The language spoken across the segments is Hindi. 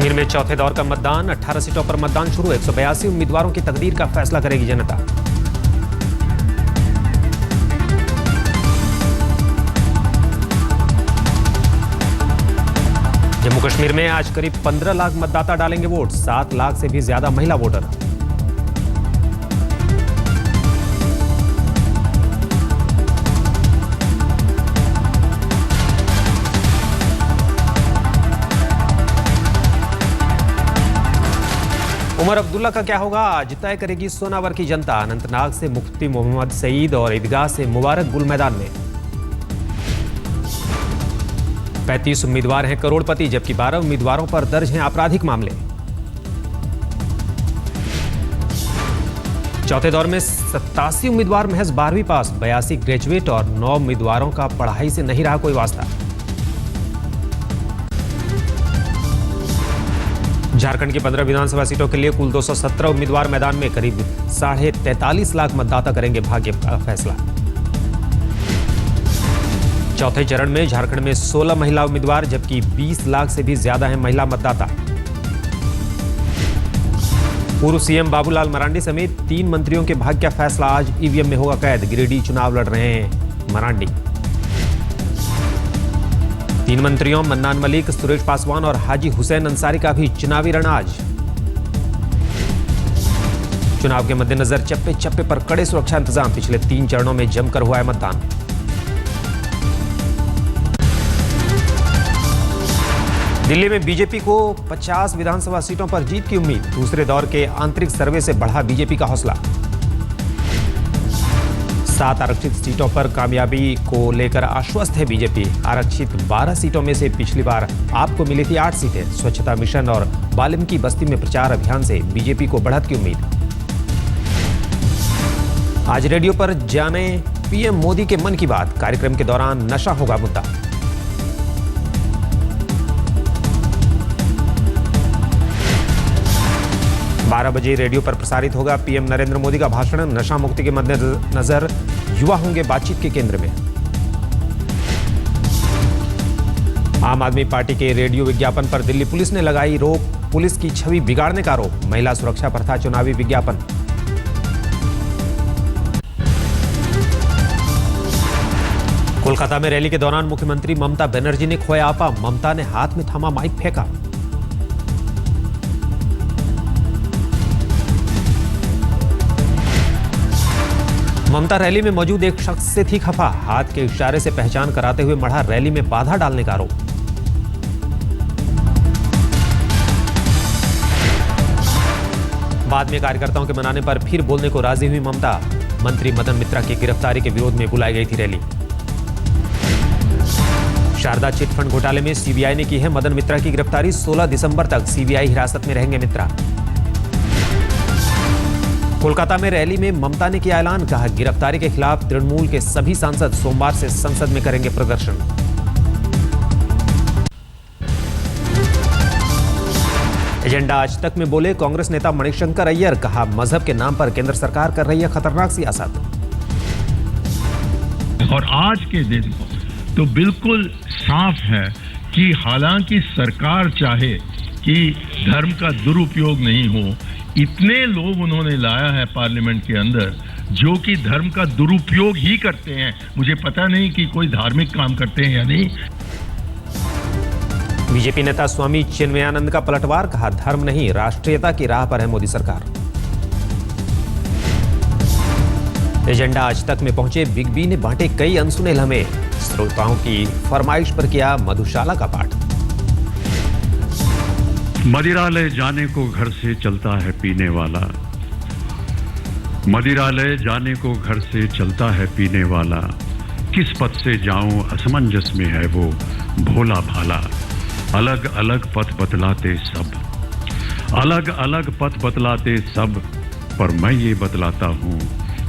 कश्मीर में चौथे दौर का मतदान, 18 सीटों पर मतदान शुरू। 182 उम्मीदवारों की तकदीर का फैसला करेगी जनता। जम्मू कश्मीर में आज करीब 15 लाख मतदाता डालेंगे वोट, 7 लाख से भी ज्यादा महिला वोटर। उमर अब्दुल्ला का क्या होगा, आज तय करेगी सोनावर की जनता। अनंतनाग से मुफ्ती मोहम्मद सईद और ईदगाह से मुबारक गुल मैदान में। 35 उम्मीदवार हैं करोड़पति, जबकि 12 उम्मीदवारों पर दर्ज हैं आपराधिक मामले। चौथे दौर में 87 उम्मीदवार महज 12वीं पास, 82 ग्रेजुएट और 9 उम्मीदवारों का पढ़ाई से नहीं रहा कोई वास्ता। झारखंड की 15 विधानसभा सीटों के लिए कुल 217 उम्मीदवार मैदान में। करीब 43.5 लाख मतदाता करेंगे भाग्य का फैसला। चौथे चरण में झारखंड में 16 महिला उम्मीदवार, जबकि 20 लाख से भी ज्यादा हैं महिला मतदाता। पूर्व सीएम बाबूलाल मरांडी समेत 3 मंत्रियों के भाग्य का फैसला आज ईवीएम में होगा कैद। गिरिडीह चुनाव लड़ रहे हैं मरांडी। 3 मंत्रियों मन्नान मलिक, सुरेश पासवान और हाजी हुसैन अंसारी का भी चुनावी रण आज। चुनाव के मद्देनजर चप्पे चप्पे पर कड़े सुरक्षा इंतजाम। पिछले 3 चरणों में जमकर हुआ है मतदान। दिल्ली में बीजेपी को 50 विधानसभा सीटों पर जीत की उम्मीद। दूसरे दौर के आंतरिक सर्वे से बढ़ा बीजेपी का हौसला। 7 आरक्षित सीटों पर कामयाबी को लेकर आश्वस्त है बीजेपी। आरक्षित 12 सीटों में से पिछली बार आपको मिली थी 8 सीटें। स्वच्छता मिशन और वाल्मीकि बस्ती में प्रचार अभियान से बीजेपी को बढ़त की उम्मीद। आज रेडियो पर जाने पीएम मोदी के मन की बात। कार्यक्रम के दौरान नशा होगा मुद्दा। बारह बजे रेडियो पर प्रसारित होगा पीएम नरेंद्र मोदी का भाषण। नशा मुक्ति के मद्देनजर युवा होंगे बातचीत के केंद्र में। आम आदमी पार्टी के रेडियो विज्ञापन पर दिल्ली पुलिस ने लगाई रोक। पुलिस की छवि बिगाड़ने का आरोप। महिला सुरक्षा पर था चुनावी विज्ञापन। कोलकाता में रैली के दौरान मुख्यमंत्री ममता बनर्जी ने खोया आपा। ममता ने हाथ में थामा माइक फेंका। ममता रैली में मौजूद एक शख्स से थी खफा। हाथ के इशारे से पहचान कराते हुए मढ़ा रैली में बाधा डालने का आरोप। बाद में कार्यकर्ताओं के मनाने पर फिर बोलने को राजी हुई ममता। मंत्री मदन मित्रा की गिरफ्तारी के विरोध में बुलाई गई थी रैली। शारदा चिटफंड घोटाले में सीबीआई ने की है मदन मित्रा की गिरफ्तारी। 16 दिसंबर तक सीबीआई हिरासत में रहेंगे मित्रा। कोलकाता में रैली में ममता ने किया ऐलान। कहा गिरफ्तारी के खिलाफ तृणमूल के सभी सांसद सोमवार से संसद में करेंगे प्रदर्शन। एजेंडा आज तक में बोले कांग्रेस नेता मणिशंकर अय्यर। कहा मजहब के नाम पर केंद्र सरकार कर रही है खतरनाक सियासत। और आज के दिन तो बिल्कुल साफ है कि हालांकि सरकार चाहे कि धर्म का दुरुपयोग नहीं हो, इतने लोग उन्होंने लाया है पार्लियामेंट के अंदर जो कि धर्म का दुरुपयोग ही करते हैं। मुझे पता नहीं कि कोई धार्मिक काम करते हैं या नहीं। बीजेपी नेता स्वामी चिन्मयानंद का पलटवार। कहा धर्म नहीं राष्ट्रीयता की राह पर है मोदी सरकार। एजेंडा आज तक में पहुंचे बिग बी ने बांटे कई अनसुने लम्हे। श्रोताओं की फरमाइश पर किया मधुशाला का पाठ। मदिरालय जाने को घर से चलता है पीने वाला। मदिरालय जाने को घर से चलता है पीने वाला। किस पथ से जाऊं असमंजस में है वो भोला भाला। अलग अलग पथ बतलाते सब, अलग अलग पथ बतलाते सब, पर मैं ये बतलाता हूं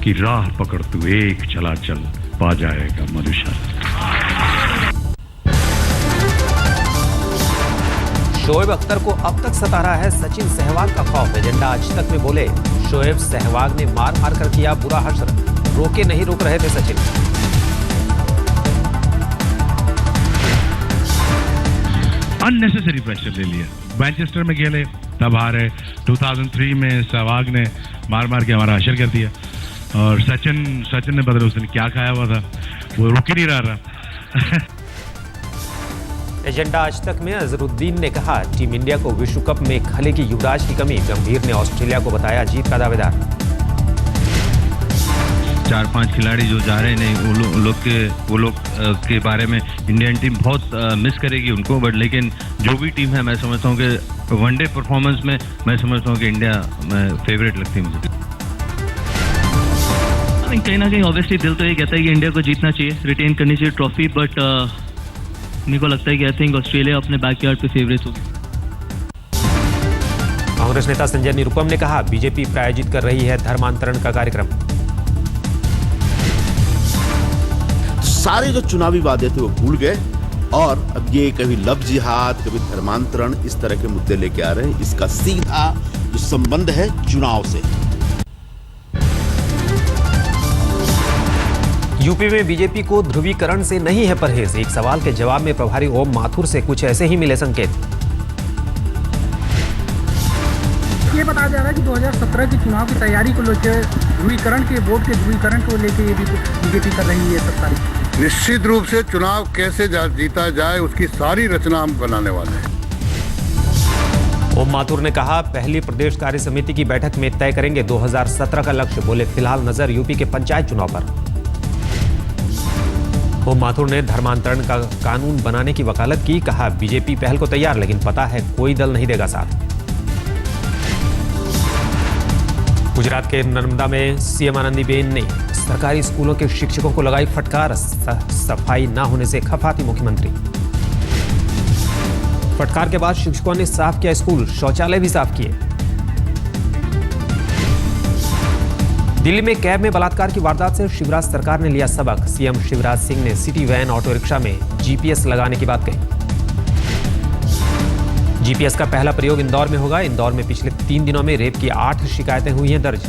कि राह पकड़ तू एक चला चल, पा जाएगा मधुशाला। शोएब अख्तर को अब तक सता रहा है सचिन सहवाग का खौफ। एजेंडा आज तक में बोले शोएब सहवाग ने मार मार कर किया बुरा हश्र। रोके नहीं रोक रहे थे सचिन। अननेसेसरी प्रेशर ले लिया। मैनचेस्टर में खेले तब हारे, 2003 में सहवाग ने मार मार के हमारा हशर कर दिया, और सचिन ने बदले उसने क्या खाया हुआ था, वो रुक ही नहीं रहा। एजेंडा आज तक में अजहरुद्दीन ने कहा, टीम इंडिया को विश्व कप में खलेगी युवराज की कमी। गंभीर ने ऑस्ट्रेलिया को बताया जीत का दावेदार। 4-5 खिलाड़ी जो जा रहे हैं, वो लोग के बारे में इंडियन टीम बहुत मिस करेगी उनको, बट लेकिन जो भी टीम है, मैं समझता हूँ कि वनडे परफॉर्मेंस में मैं समझता हूँ कि इंडिया फेवरेट लगती है मुझे। कहीं ना कहीं ऑब्वियसली दिल तो ये कहता है कि इंडिया को जीतना चाहिए, रिटेन करनी चाहिए ट्रॉफी, बट मेरे को लगता है कि आई थिंक ऑस्ट्रेलिया अपने बैकयार्ड पे फेवरेट होगी। कांग्रेस नेता संजय निरुपम ने कहा, बीजेपी प्रायोजित कर रही है धर्मांतरण का कार्यक्रम। सारे जो चुनावी वादे थे वो भूल गए, और अब ये कभी लव जिहाद, कभी धर्मांतरण, इस तरह के मुद्दे लेके आ रहे हैं। इसका सीधा जो संबंध है चुनाव से। यूपी में बीजेपी को ध्रुवीकरण से नहीं है परहेज। एक सवाल के जवाब में प्रभारी ओम माथुर से कुछ ऐसे ही मिले संकेत। ये बताया जा रहा है कि 2017 के चुनाव की तैयारी को लेकर ध्रुवीकरण के वोट के ध्रुवीकरण को लेकर ये भी बीजेपी कर रही है 7 तारीख। निश्चित रूप से चुनाव कैसे जीता जाए उसकी सारी रचना हम बनाने वाले हैं। ओम माथुर ने कहा, पहली प्रदेश कार्य समिति की बैठक में तय करेंगे 2017 का लक्ष्य। बोले, फिलहाल नजर यूपी के पंचायत चुनाव पर। ओम माथुर ने धर्मांतरण का कानून बनाने की वकालत की। कहा, बीजेपी पहल को तैयार, लेकिन पता है कोई दल नहीं देगा साथ। गुजरात के नर्मदा में सीएम आनंदीबेन ने सरकारी स्कूलों के शिक्षकों को लगाई फटकार। सफाई ना होने से खफा थी मुख्यमंत्री। फटकार के बाद शिक्षकों ने साफ किया स्कूल, शौचालय भी साफ किए। दिल्ली में कैब में बलात्कार की वारदात से शिवराज सरकार ने लिया सबक। सीएम शिवराज सिंह ने सिटी वैन ऑटो रिक्शा में जीपीएस लगाने की बात कही। जीपीएस का पहला प्रयोग इंदौर में होगा। इंदौर में पिछले 3 दिनों में रेप की 8 शिकायतें हुई हैं दर्ज।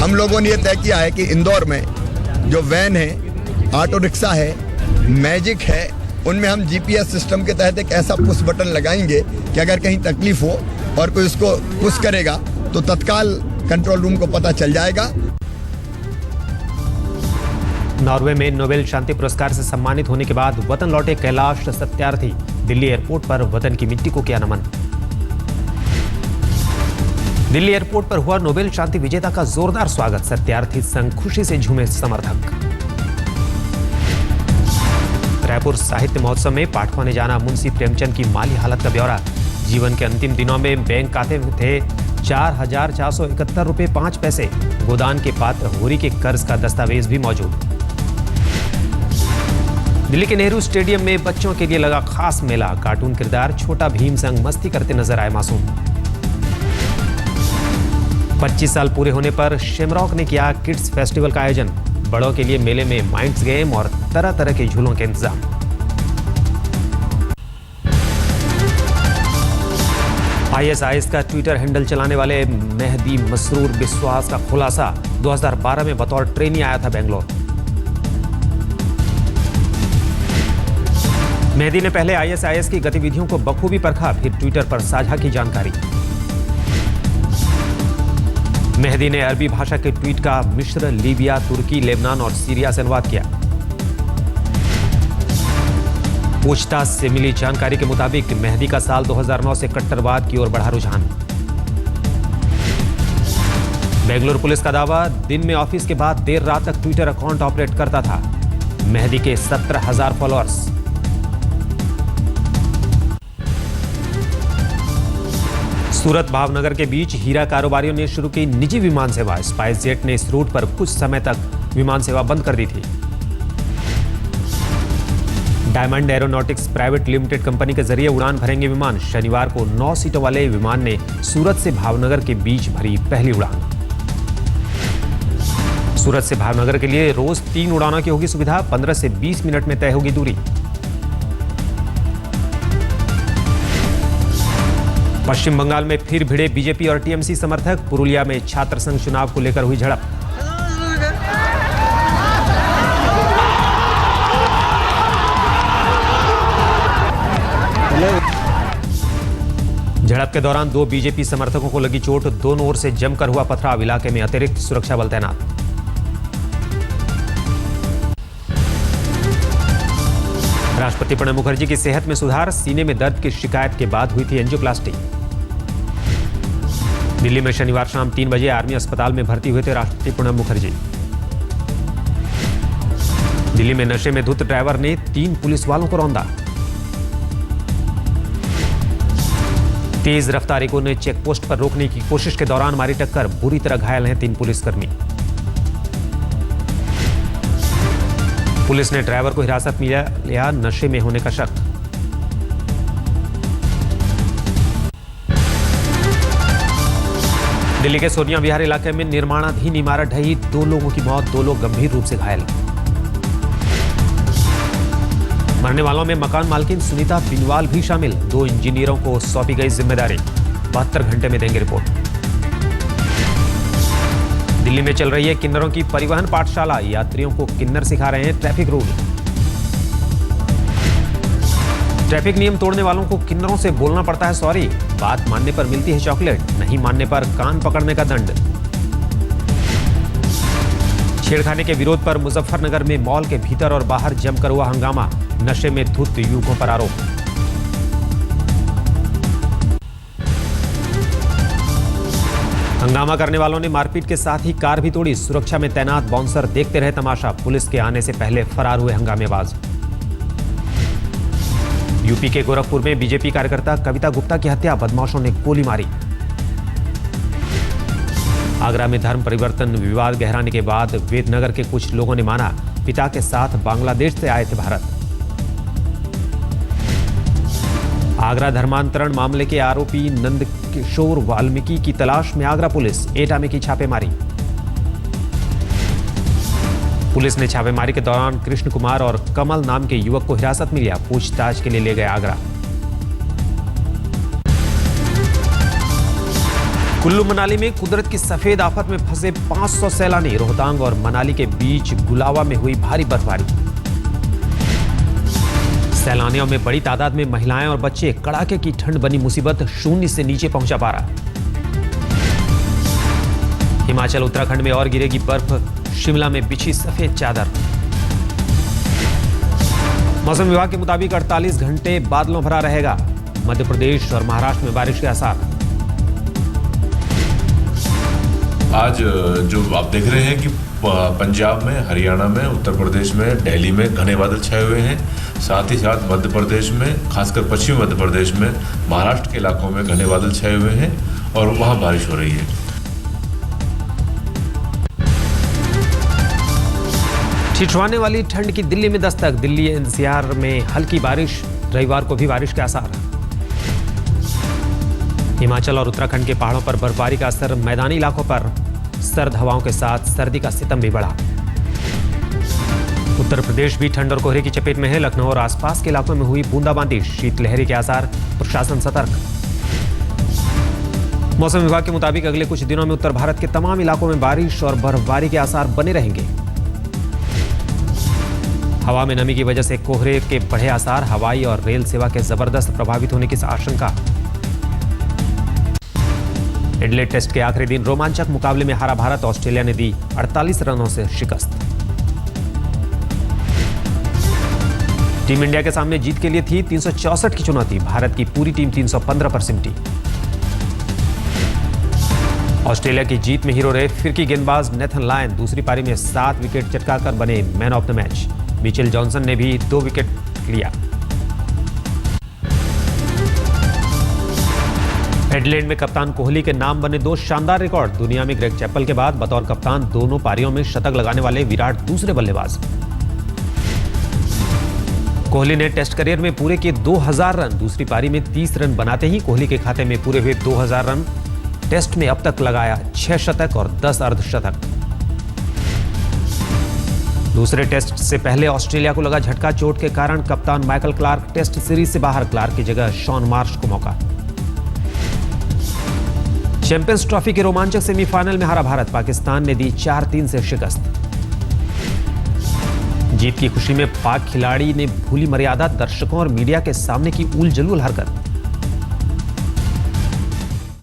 हम लोगों ने यह तय किया है कि इंदौर में जो वैन है, ऑटो रिक्शा है, मैजिक है, उनमें हम जीपीएस सिस्टम के तहत एक ऐसा पुश बटन लगाएंगे कि अगर कहीं तकलीफ हो और कोई उसको पुश करेगा तो तत्काल कंट्रोल रूम को पता चल जाएगा। नॉर्वे में नोबेल शांति पुरस्कार से सम्मानित होने के बाद वतन लौटे कैलाश सत्यार्थी। दिल्ली एयरपोर्ट पर वतन की मिट्टी को किया नमन। दिल्ली एयरपोर्ट पर हुआ नोबेल शांति विजेता का जोरदार स्वागत। सत्यार्थी संग खुशी से झूमे समर्थक। रायपुर साहित्य महोत्सव में पाठकों ने जाना मुंशी प्रेमचंद की माली हालत का ब्यौरा। जीवन के अंतिम दिनों में बैंक खाते में थे 4,471 रुपए 5 पैसे। गोदान के पात्र होरी के कर्ज का दस्तावेज भी मौजूद। दिल्ली के नेहरू स्टेडियम में बच्चों के लिए लगा खास मेला। कार्टून किरदार छोटा भीम संग मस्ती करते नजर आए मासूम। 25 साल पूरे होने पर शेमरॉक ने किया किड्स फेस्टिवल का आयोजन। बड़ों के लिए मेले में माइंड्स गेम और तरह तरह के झूलों के इंतजाम। आईएसआईएस का ट्विटर हैंडल चलाने वाले मेहदी मसरूर बिस्वास का खुलासा। 2012 में बतौर ट्रेनी आया था बेंगलोर। मेहदी ने पहले आईएसआईएस की गतिविधियों को बखूबी परखा, फिर ट्विटर पर साझा की जानकारी। मेहदी ने अरबी भाषा के ट्वीट का मिस्र, लीबिया, तुर्की, लेबनान और सीरिया से अनुवाद किया। पूछताछ से मिली जानकारी के मुताबिक मेहदी का साल 2009 से कट्टरवाद की ओर बढ़ा रुझान। बेंगलुरु पुलिस का दावा, दिन में ऑफिस के बाद देर रात तक ट्विटर अकाउंट ऑपरेट करता था। मेहदी के 17,000 फॉलोअर्स। सूरत भावनगर के बीच हीरा कारोबारियों ने शुरू की निजी विमान सेवा। स्पाइस जेट ने इस रूट पर कुछ समय तक विमान सेवा बंद कर दी थी। Diamond aeronautics private limited company के जरिए उड़ान भरेंगे विमान। शनिवार को 9 सीटों वाले विमान ने सूरत से भावनगर के बीच भरी पहली उड़ान। सूरत से भावनगर के लिए रोज 3 उड़ानों की होगी सुविधा। 15 से 20 मिनट में तय होगी दूरी। पश्चिम बंगाल में फिर भिड़े बीजेपी और टीएमसी समर्थक। पुरुलिया में छात्र संघ चुनाव को लेकर हुई झड़प। झड़प के दौरान 2 बीजेपी समर्थकों को लगी चोट, दोनों ओर से जमकर हुआ पथराव, इलाके में अतिरिक्त सुरक्षा बल तैनात। राष्ट्रपति प्रणब मुखर्जी की सेहत में सुधार, सीने में दर्द की शिकायत के बाद हुई थी एंजियोप्लास्टी। दिल्ली में शनिवार शाम 3 बजे आर्मी अस्पताल में भर्ती हुए थे राष्ट्रपति प्रणब मुखर्जी। दिल्ली में नशे में धुत ड्राइवर ने 3 पुलिस वालों को रौंदा। तेज रफ्तारियों ने चेक पोस्ट पर रोकने की कोशिश के दौरान मारी टक्कर, बुरी तरह घायल हैं 3 पुलिसकर्मी। पुलिस ने ड्राइवर को हिरासत में लिया, नशे में होने का शक। दिल्ली के सोनिया विहार इलाके में निर्माणाधीन इमारत ढही, 2 लोगों की मौत, 2 लोग गंभीर रूप से घायल। मरने वालों में मकान मालकिन सुनीता बिनवाल भी शामिल, 2 इंजीनियरों को सौंपी गई जिम्मेदारी, 72 घंटे में देंगे रिपोर्ट। दिल्ली में चल रही है किन्नरों की परिवहन पाठशाला, यात्रियों को किन्नर सिखा रहे हैं ट्रैफिक रूल। ट्रैफिक नियम तोड़ने वालों को किन्नरों से बोलना पड़ता है सॉरी, बात मानने पर मिलती है चॉकलेट, नहीं मानने पर कान पकड़ने का दंड। छेड़खानी के विरोध पर मुजफ्फरनगर में मॉल के भीतर और बाहर जमकर हुआ हंगामा, नशे में धुत युवकों पर आरोप। हंगामा करने वालों ने मारपीट के साथ ही कार भी तोड़ी, सुरक्षा में तैनात बाउंसर देखते रहे तमाशा, पुलिस के आने से पहले फरार हुए हंगामेबाज। यूपी के गोरखपुर में बीजेपी कार्यकर्ता कविता गुप्ता की हत्या, बदमाशों ने गोली मारी। आगरा में धर्म परिवर्तन विवाद गहराने के बाद वेदनगर के कुछ लोगों ने माना पिता के साथ बांग्लादेश से आए थे भारत। आगरा धर्मांतरण मामले के आरोपी नंद किशोर वाल्मीकि की तलाश में आगरा पुलिस, एटा में की छापेमारी। पुलिस ने छापेमारी के दौरान कृष्ण कुमार और कमल नाम के युवक को हिरासत में लिया, पूछताछ के लिए ले गए आगरा। कुल्लू मनाली में कुदरत की सफेद आफत में फंसे 500 सैलानी, रोहतांग और मनाली के बीच गुलावा में हुई भारी बर्फबारी। सैलानियों में बड़ी तादाद में महिलाएं और बच्चे, कड़ाके की ठंड बनी मुसीबत, 0 से नीचे पहुंचा पारा। हिमाचल उत्तराखंड में और गिरेगी बर्फ, शिमला में बिछी सफेद चादर। मौसम विभाग के मुताबिक 48 घंटे बादलों भरा रहेगा, मध्य प्रदेश और महाराष्ट्र में बारिश के आसार। आज जो आप देख रहे हैं कि पंजाब में, हरियाणा में, उत्तर प्रदेश में, दिल्ली में घने बादल छाए हुए हैं, साथ ही साथ मध्य प्रदेश में, खासकर पश्चिमी मध्य प्रदेश में, महाराष्ट्र के इलाकों में घने बादल छाए हुए हैं और वहां बारिश हो रही है। ठिठुरने वाली ठंड की दिल्ली में दस्तक, दिल्ली एनसीआर में हल्की बारिश, रविवार को भी बारिश के आसार। हिमाचल और उत्तराखंड के पहाड़ों पर बर्फबारी का असर, मैदानी इलाकों पर सर्द हवाओं के साथ सर्दी का सितम भी बढ़ा। उत्तर प्रदेश भी ठंड और कोहरे की चपेट में है, लखनऊ और आसपास के इलाकों में हुई बूंदाबांदी, शीतलहरी के आसार, प्रशासन सतर्क। मौसम विभाग के मुताबिक अगले कुछ दिनों में उत्तर भारत के तमाम इलाकों में बारिश और बर्फबारी के आसार बने रहेंगे। हवा में नमी की वजह से कोहरे के बढ़े आसार, हवाई और रेल सेवा के जबरदस्त प्रभावित होने की आशंका। एडिलेड टेस्ट के आखिरी दिन रोमांचक मुकाबले में हारा भारत, ऑस्ट्रेलिया ने दी 48 रनों से शिकस्त। टीम इंडिया के सामने जीत के लिए थी 364 की चुनौती, भारत की पूरी टीम 315 पर सिमटी। ऑस्ट्रेलिया की जीत में हीरो रहे फिरकी गेंदबाज नेथन लायन, दूसरी पारी में 7 विकेट चटकाकर बने man of the match. Mitchell Johnson ने भी 2 विकेट लिया। एडिलेड में कप्तान कोहली के नाम बने 2 शानदार रिकॉर्ड, दुनिया में ग्रेग चैपल के बाद बतौर कप्तान दोनों पारियों में शतक लगाने वाले विराट दूसरे बल्लेबाज। कोहली ने टेस्ट करियर में पूरे किए 2000 रन, दूसरी पारी में 30 रन बनाते ही कोहली के खाते में पूरे हुए 2000 रन। टेस्ट में अब तक लगाया 6 शतक और 10 अर्धशतक। दूसरे टेस्ट से पहले ऑस्ट्रेलिया को लगा झटका, चोट के कारण कप्तान माइकल क्लार्क टेस्ट सीरीज से बाहर, क्लार्क की जगह शॉन मार्श को मौका। चैंपियंस ट्रॉफी के रोमांचक सेमीफाइनल में हारा भारत, पाकिस्तान ने दी 4-3 से शिकस्त। जीत की खुशी में पाक खिलाड़ी ने भूली मर्यादा, दर्शकों और मीडिया के सामने की ऊल जलूल हरकत।